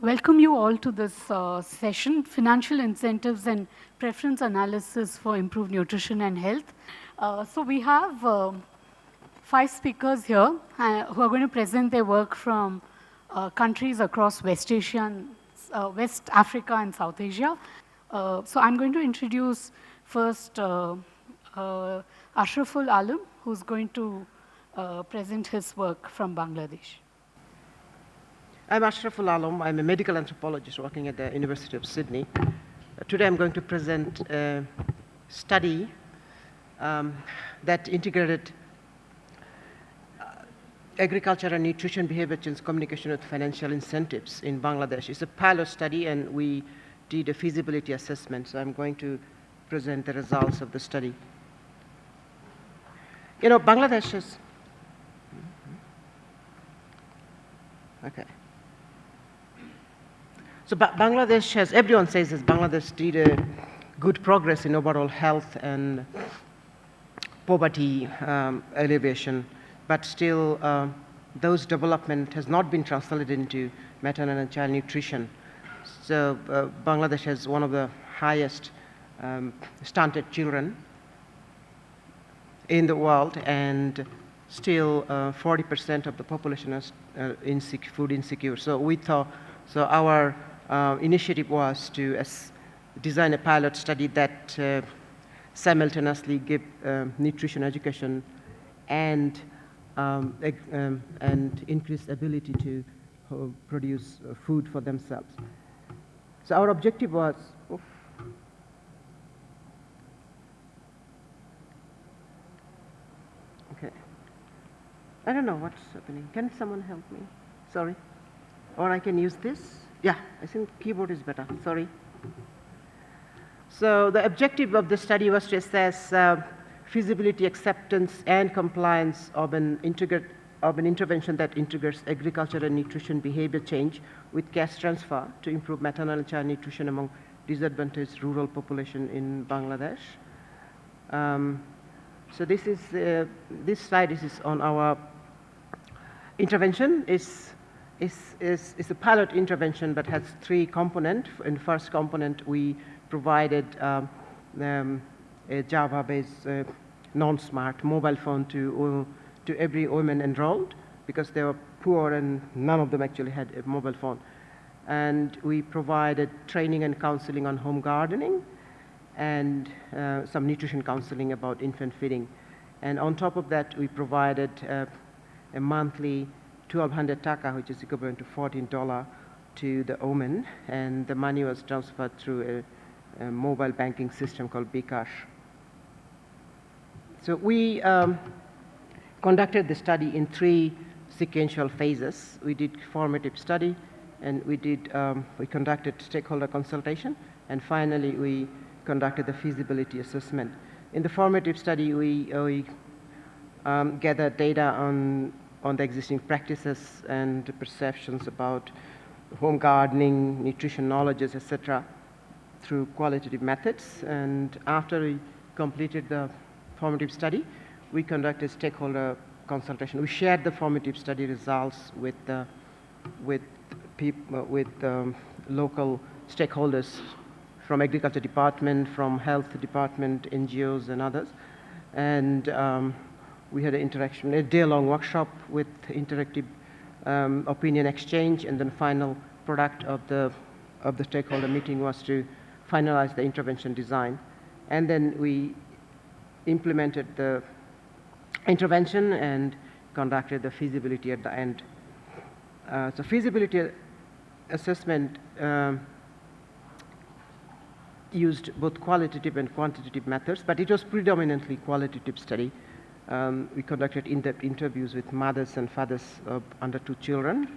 Welcome you all to this session, Financial Incentives and Preference Analysis for Improved Nutrition and Health. So we have 5 speakers here who are going to present their work from countries across West Asia, and, West Africa and South Asia. So I'm going to introduce first Ashraful Alam, who's going to present his work from Bangladesh. I'm Ashraful Alam. I'm a medical anthropologist working at the University of Sydney. Today I'm going to present a study that integrated agriculture and nutrition behavior change communication with financial incentives in Bangladesh. It's a pilot study and we did a feasibility assessment, so I'm going to present the results of the study. You know, Bangladesh is... Okay. So Bangladesh has, everyone says that Bangladesh did a good progress in overall health and poverty alleviation, but still those development has not been translated into maternal and child nutrition. So Bangladesh has one of the highest stunted children in the world, and still 40% of the population is food insecure. So we thought, so our initiative was to design a pilot study that simultaneously give nutrition education and increase ability to produce food for themselves. So our objective was, okay, I don't know what's happening. Can someone help me? Sorry. Or I can use this. Yeah, I think keyboard is better, sorry. So the objective of the study was to assess feasibility, acceptance, and compliance of an intervention that integrates agriculture and nutrition behavior change with cash transfer to improve maternal and child nutrition among disadvantaged rural population in Bangladesh. So this is this slide is on our intervention. It's a pilot intervention but has 3 components. In the first component, we provided a Java-based non-smart mobile phone to every woman enrolled because they were poor and none of them actually had a mobile phone. And we provided training and counseling on home gardening and some nutrition counseling about infant feeding. And on top of that, we provided a monthly 1,200 taka, which is equivalent to $14 to the woman, and the money was transferred through a mobile banking system called bKash. So we conducted the study in 3 sequential phases. We did formative study, and we conducted stakeholder consultation, and finally we conducted the feasibility assessment. In the formative study, we gathered data on the existing practices and perceptions about home gardening, nutrition knowledges, etc., through qualitative methods. And after we completed the formative study, we conducted stakeholder consultation. We shared the formative study results with local stakeholders from agriculture department, from health department, NGOs, and others. And we had an interaction, a day-long workshop with interactive opinion exchange, and then final product of the stakeholder meeting was to finalize the intervention design. And then we implemented the intervention and conducted the feasibility at the end. So feasibility assessment used both qualitative and quantitative methods, but it was predominantly qualitative study. We conducted in-depth interviews with mothers and fathers of under 2 children,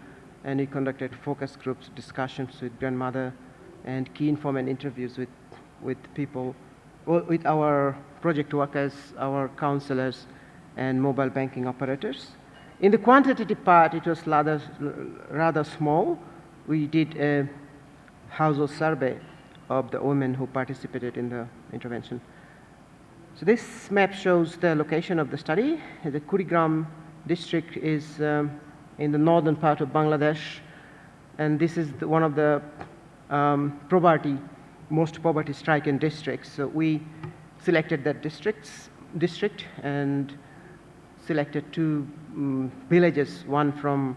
and we conducted focus groups, discussions with grandmother, and key informant interviews with people, with our project workers, our counselors, and mobile banking operators. In the quantitative part, it was rather small. We did a household survey of the women who participated in the intervention. So this map shows the location of the study. The Kurigram district is in the northern part of Bangladesh, and this is one of the most poverty-stricken districts. So we selected that district and selected two villages, one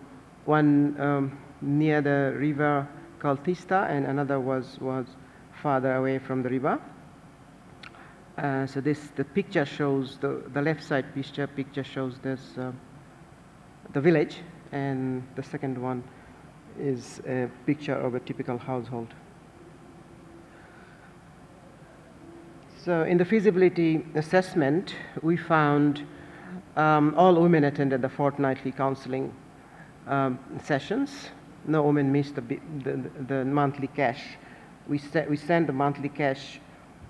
near the river called Tista, and another was farther away from the river. So the picture shows, the left side picture shows this the village, and the second one is a picture of a typical household. So in the feasibility assessment, we found all women attended the fortnightly counseling sessions. No women missed the monthly cash. We send the monthly cash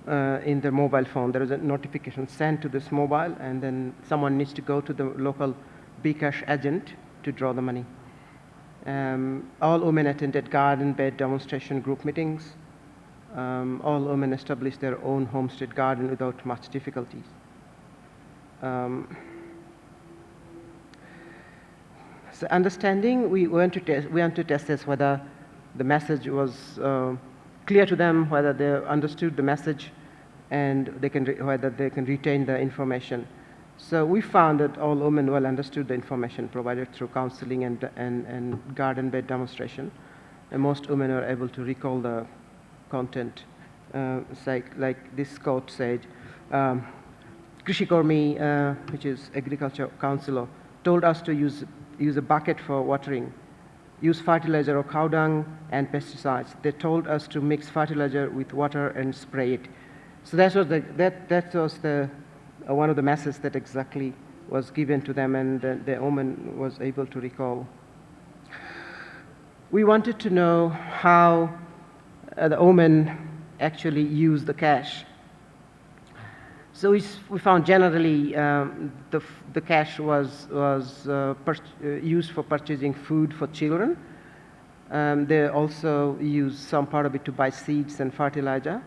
in their mobile phone. There is a notification sent to this mobile, and then someone needs to go to the local bcash agent to draw the money. All women attended garden bed demonstration group meetings. All women established their own homestead garden without much difficulties. So understanding, we want to test this whether the message was clear to them, whether they understood the message, and whether they can retain the information. So we found that all women well understood the information provided through counseling and garden bed demonstration, and most women are able to recall the content. Like this quote said, Krishi Kormi, which is agriculture counselor, told us to use a bucket for watering, use fertilizer or cow dung and pesticides. They told us to mix fertilizer with water and spray it. So that was one of the messages that exactly was given to them, and the woman was able to recall. We wanted to know how the woman actually used the cash. So we found generally the cash was used for purchasing food for children. They also used some part of it to buy seeds and fertilizer,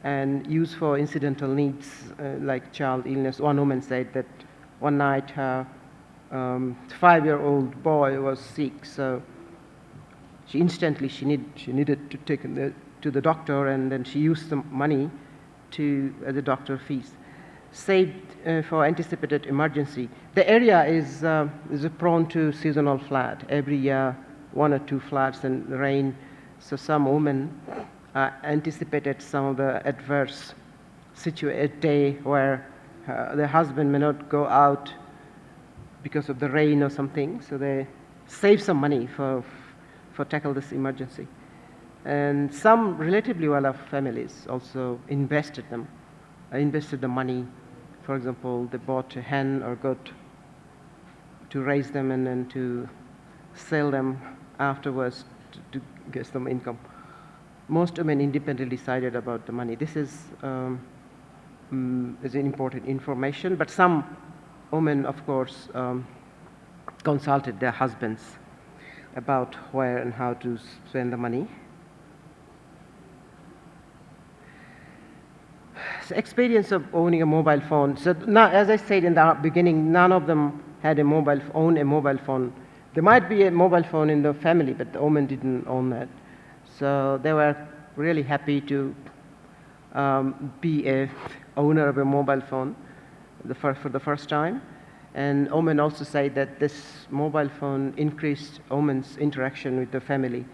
and used for incidental needs like child illness. One woman said that one night her 5-year-old boy was sick, so she needed to take him to the doctor, and then she used the money as a doctor fees, saved for anticipated emergency. The area is prone to seasonal flood. Every year, 1 or 2 floods and rain. So some women anticipated some of the adverse a day where their husband may not go out because of the rain or something. So they save some money for tackle this emergency. And some relatively well-off families also invested the money. For example, they bought a hen or goat to raise them and then to sell them afterwards to get some income. Most women independently decided about the money. This is an important information, but some women, of course, consulted their husbands about where and how to spend the money. So experience of owning a mobile phone. So now, as I said in the beginning, none of them had owned a mobile phone. There might be a mobile phone in the family, but the woman didn't own that. So they were really happy to be a owner of a mobile phone for the first time. And women also say that this mobile phone increased women's interaction with the family.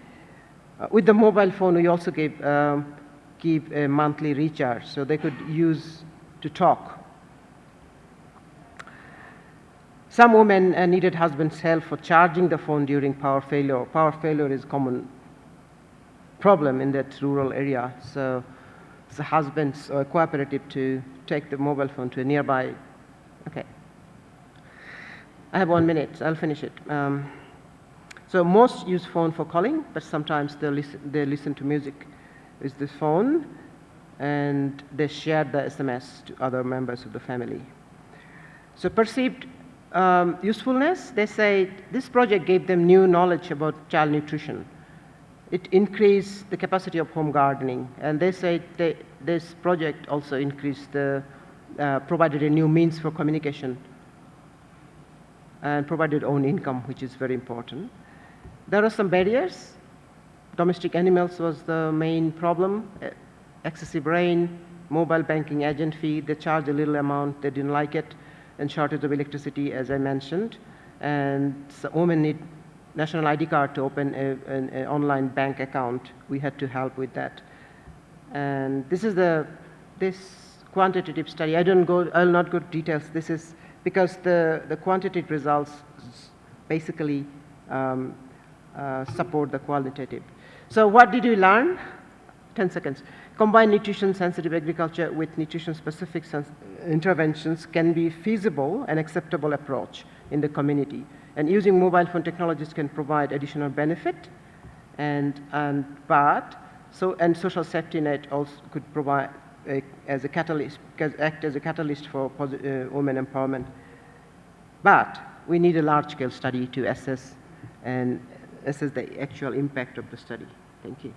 With the mobile phone, we also keep a monthly recharge, so they could use to talk. Some women needed husband's help for charging the phone during power failure. Power failure is a common problem in that rural area, so the husbands cooperative to take the mobile phone to a nearby. Okay. I have 1 minute, I'll finish it. So most use phone for calling, but sometimes they listen to music with the phone, and they share the SMS to other members of the family. So perceived usefulness, they say this project gave them new knowledge about child nutrition. It increased the capacity of home gardening, and they say this project also increased provided a new means for communication and provided own income, which is very important. There are some barriers. Domestic animals was the main problem. Excessive rain, mobile banking agent fee, they charged a little amount, they didn't like it, and shortage of electricity, as I mentioned. And so women need national ID card to open an online bank account. We had to help with that. And this is this quantitative study. I'll not go to details. This is because the quantitative results basically support the qualitative. So what did we learn? 10 seconds. Combine nutrition-sensitive agriculture with nutrition-specific interventions can be feasible and acceptable approach in the community. And using mobile phone technologies can provide additional benefit, and social safety net also could provide as a catalyst, act as a catalyst for women empowerment. But we need a large-scale study to assess the actual impact of the study. Thank you.